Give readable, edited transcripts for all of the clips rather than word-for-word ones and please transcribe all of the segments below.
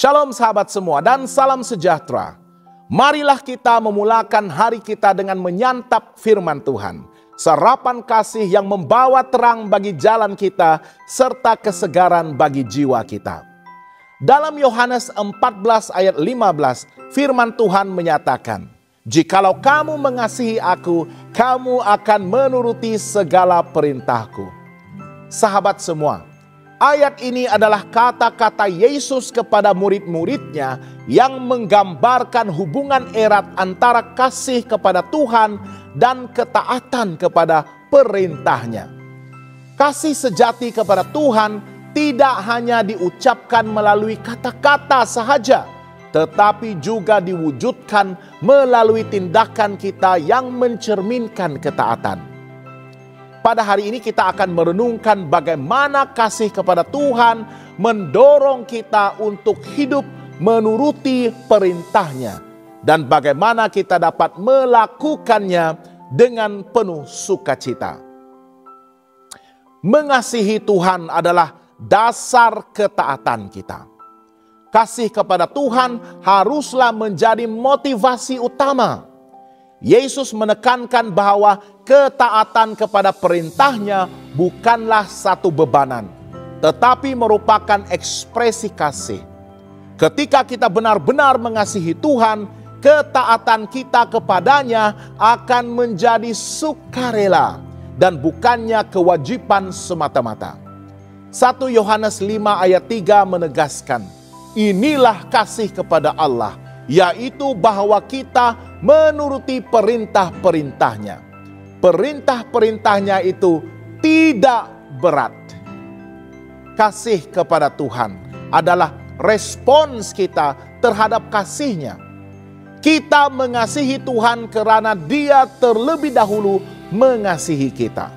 Shalom sahabat semua dan salam sejahtera. Marilah kita memulakan hari kita dengan menyantap firman Tuhan. Sarapan kasih yang membawa terang bagi jalan kita serta kesegaran bagi jiwa kita. Dalam Yohanes 14 ayat 15, firman Tuhan menyatakan, "Jikalau kamu mengasihi aku, kamu akan menuruti segala perintahku." Sahabat semua, ayat ini adalah kata-kata Yesus kepada murid-muridnya yang menggambarkan hubungan erat antara kasih kepada Tuhan dan ketaatan kepada perintahnya. Kasih sejati kepada Tuhan tidak hanya diucapkan melalui kata-kata sahaja, tetapi juga diwujudkan melalui tindakan kita yang mencerminkan ketaatan. Pada hari ini kita akan merenungkan bagaimana kasih kepada Tuhan mendorong kita untuk hidup menuruti perintahnya dan bagaimana kita dapat melakukannya dengan penuh sukacita. Mengasihi Tuhan adalah dasar ketaatan kita. Kasih kepada Tuhan haruslah menjadi motivasi utama. Yesus menekankan bahwa ketaatan kepada perintahnya bukanlah satu bebanan, tetapi merupakan ekspresi kasih. Ketika kita benar-benar mengasihi Tuhan, ketaatan kita kepadanya akan menjadi sukarela dan bukannya kewajiban semata-mata. 1 Yohanes 5 ayat 3 menegaskan, inilah kasih kepada Allah, yaitu bahwa kita menuruti perintah-perintahnya. Perintah-perintahnya itu tidak berat. Kasih kepada Tuhan adalah respons kita terhadap kasih-Nya. Kita mengasihi Tuhan karena Dia terlebih dahulu mengasihi kita.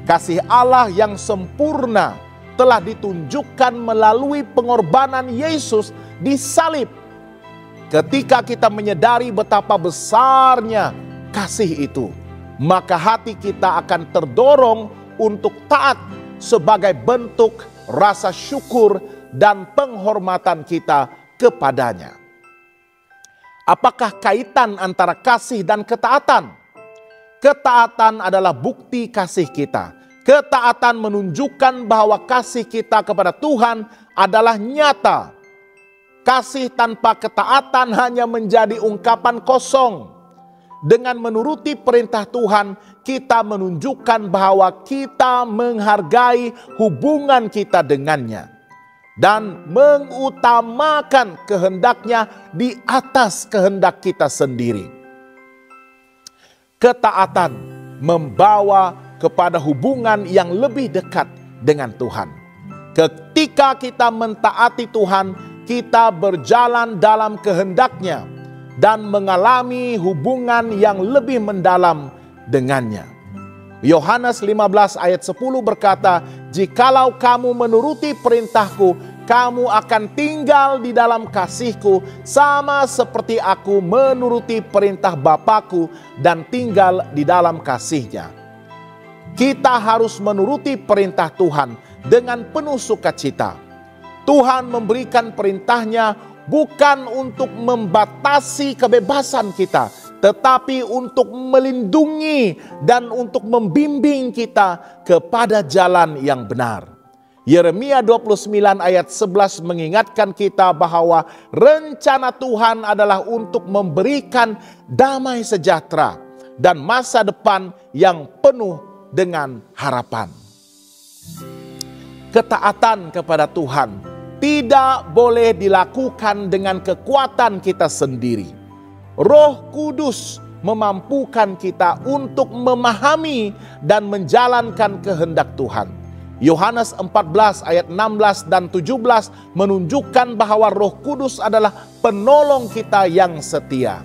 Kasih Allah yang sempurna telah ditunjukkan melalui pengorbanan Yesus di salib. Ketika kita menyadari betapa besarnya kasih itu, maka hati kita akan terdorong untuk taat sebagai bentuk rasa syukur dan penghormatan kita kepadanya. Apakah kaitan antara kasih dan ketaatan? Ketaatan adalah bukti kasih kita. Ketaatan menunjukkan bahwa kasih kita kepada Tuhan adalah nyata. Kasih tanpa ketaatan hanya menjadi ungkapan kosong. Dengan menuruti perintah Tuhan, kita menunjukkan bahwa kita menghargai hubungan kita dengannya dan mengutamakan kehendaknya di atas kehendak kita sendiri. Ketaatan membawa kepada hubungan yang lebih dekat dengan Tuhan. Ketika kita mentaati Tuhan, kita berjalan dalam kehendak-Nya dan mengalami hubungan yang lebih mendalam dengannya. Yohanes 15 ayat 10 berkata, "Jikalau kamu menuruti perintahku, kamu akan tinggal di dalam kasihku, sama seperti aku menuruti perintah Bapa-Ku dan tinggal di dalam kasih-Nya." Kita harus menuruti perintah Tuhan dengan penuh sukacita. Tuhan memberikan perintahnya bukan untuk membatasi kebebasan kita, tetapi untuk melindungi dan untuk membimbing kita kepada jalan yang benar. Yeremia 29 ayat 11 mengingatkan kita bahwa rencana Tuhan adalah untuk memberikan damai sejahtera dan masa depan yang penuh dengan harapan. Ketaatan kepada Tuhan tidak boleh dilakukan dengan kekuatan kita sendiri. Roh Kudus memampukan kita untuk memahami dan menjalankan kehendak Tuhan. Yohanes 14 ayat 16 dan 17 menunjukkan bahwa Roh Kudus adalah penolong kita yang setia.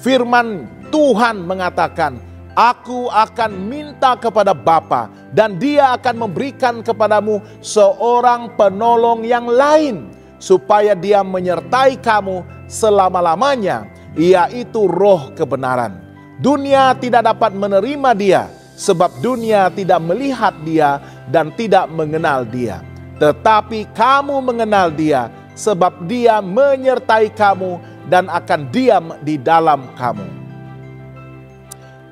Firman Tuhan mengatakan, "Aku akan minta kepada Bapa dan Dia akan memberikan kepadamu seorang penolong yang lain, supaya Dia menyertai kamu selama-lamanya, yaitu Roh kebenaran. Dunia tidak dapat menerima Dia, sebab dunia tidak melihat Dia dan tidak mengenal Dia. Tetapi kamu mengenal Dia, sebab Dia menyertai kamu dan akan diam di dalam kamu.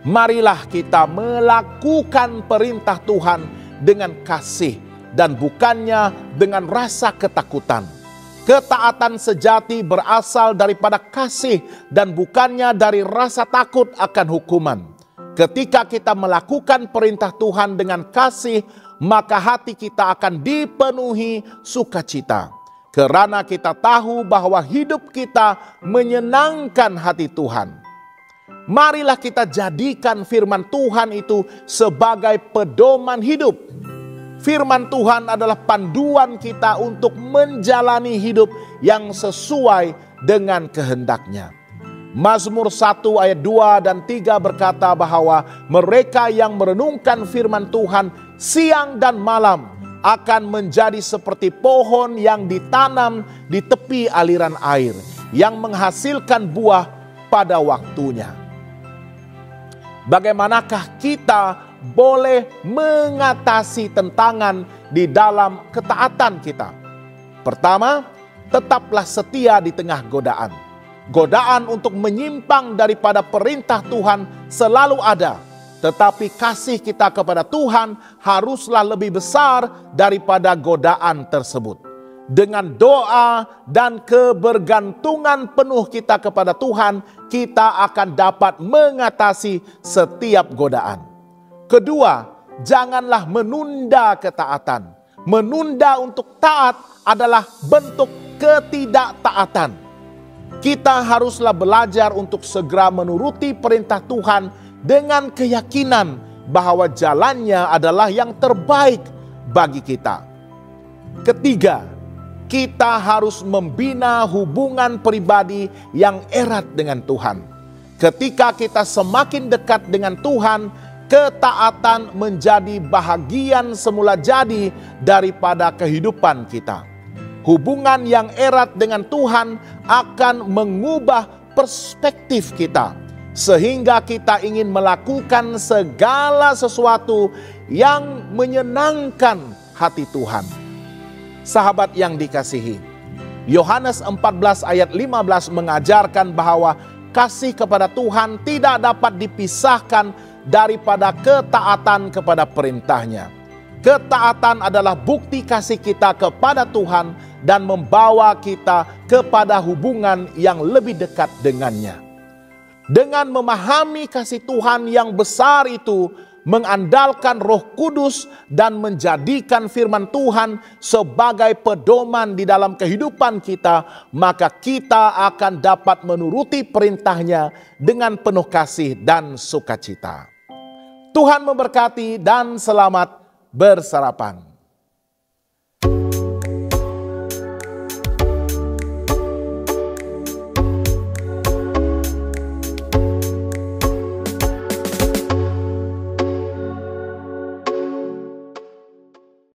Marilah kita melakukan perintah Tuhan dengan kasih dan bukannya dengan rasa ketakutan. Ketaatan sejati berasal daripada kasih dan bukannya dari rasa takut akan hukuman. Ketika kita melakukan perintah Tuhan dengan kasih, maka hati kita akan dipenuhi sukacita. Karena kita tahu bahwa hidup kita menyenangkan hati Tuhan. Marilah kita jadikan firman Tuhan itu sebagai pedoman hidup. Firman Tuhan adalah panduan kita untuk menjalani hidup yang sesuai dengan kehendak-Nya. Mazmur 1 ayat 2 dan 3 berkata bahwa mereka yang merenungkan firman Tuhan siang dan malam akan menjadi seperti pohon yang ditanam di tepi aliran air, yang menghasilkan buah pada waktunya. Bagaimanakah kita boleh mengatasi tentangan di dalam ketaatan kita? Pertama, tetaplah setia di tengah godaan. Godaan untuk menyimpang daripada perintah Tuhan selalu ada. Tetapi kasih kita kepada Tuhan haruslah lebih besar daripada godaan tersebut. Dengan doa dan kebergantungan penuh kita kepada Tuhan, kita akan dapat mengatasi setiap godaan. Kedua, janganlah menunda ketaatan. Menunda untuk taat adalah bentuk ketidaktaatan. Kita haruslah belajar untuk segera menuruti perintah Tuhan dengan keyakinan bahwa jalannya adalah yang terbaik bagi kita. Ketiga, kita harus membina hubungan pribadi yang erat dengan Tuhan. Ketika kita semakin dekat dengan Tuhan, ketaatan menjadi bahagian semula jadi daripada kehidupan kita. Hubungan yang erat dengan Tuhan akan mengubah perspektif kita, sehingga kita ingin melakukan segala sesuatu yang menyenangkan hati Tuhan. Sahabat yang dikasihi, Yohanes 14 ayat 15 mengajarkan bahwa kasih kepada Tuhan tidak dapat dipisahkan daripada ketaatan kepada perintahnya. Ketaatan adalah bukti kasih kita kepada Tuhan dan membawa kita kepada hubungan yang lebih dekat dengannya. Dengan memahami kasih Tuhan yang besar itu, mengandalkan Roh Kudus dan menjadikan firman Tuhan sebagai pedoman di dalam kehidupan kita, maka kita akan dapat menuruti perintahnya dengan penuh kasih dan sukacita. Tuhan memberkati dan selamat bersarapan.